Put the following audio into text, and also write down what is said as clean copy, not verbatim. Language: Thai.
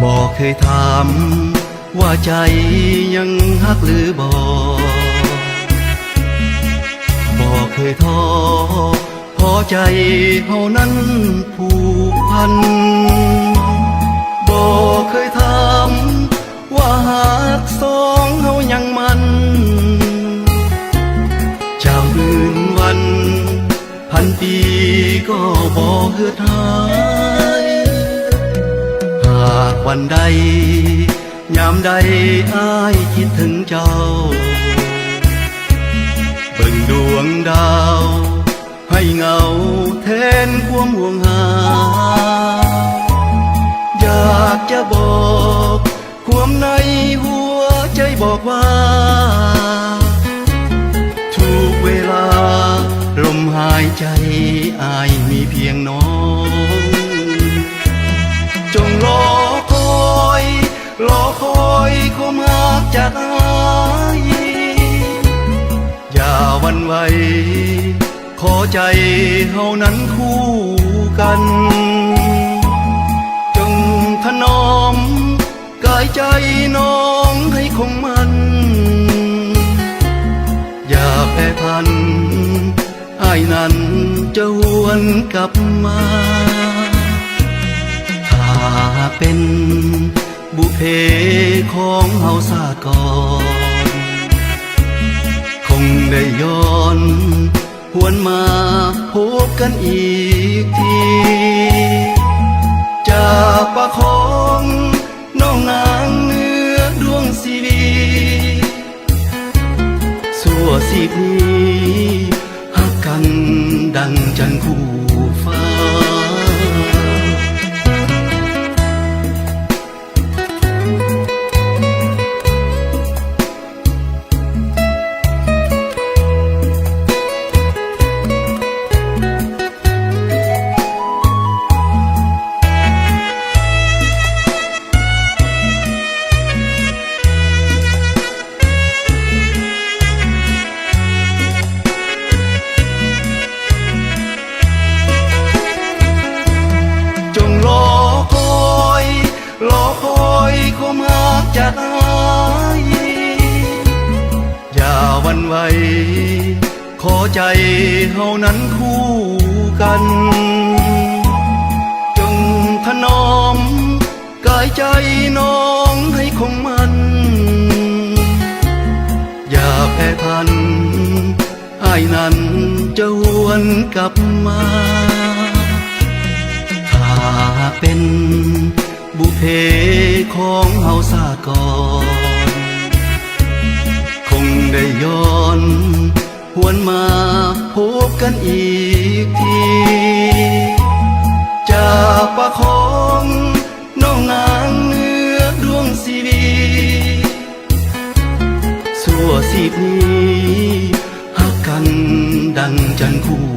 บอกเคยถามว่าใจยังฮักหรือบอกเคยท้อพอใจเฮานั้นผูกพันบอกเคยถามว่าหากสองเฮายังมันจะมื่นวันพันปีก็บ่เหือดหายหากวันใดยามใดอ้ายคิดถึงเจ้าเบิ่งดวงดาวให้เงาแทนความห่วงหาอยากจะบอกความในหัวใจบอกว่าทุกเวลาลมหายใจอ้ายมีเพียงน้องจงรอคอยความรักจากอ้ายอย่าหวั่นไหวขอใจเฮานั้นคู่กันจงถนอมกายใจน้องให้คงมันอย่าแปรผันอ้ายนั้นจะหวนกลับมาถ้าเป็นบุพเพของเฮาซาก่อนคงได้ย้อนหวนมาพบกันอีกทีจากปากของน้องนางเนื้อดวงชีวีสัวสิบนี้ฮักกันดังจันทร์คู่ฟ้าความรักจากอ้ายอย่าหวั่นไหวขอใจเฮานั้นคู่กันจงถนอมกายใจน้องให้คงมันอย่าแปรผันอ้ายนั้นจะหวนกลับมาถ้าเป็นบุพเพของเฮาซาก่อนคงได้ย้อนหวนมาพบกันอีกทีจากปากของน้องนางเนื้อดวงชีวีสัวสิบนี้ฮักกันดังจันทร์คู่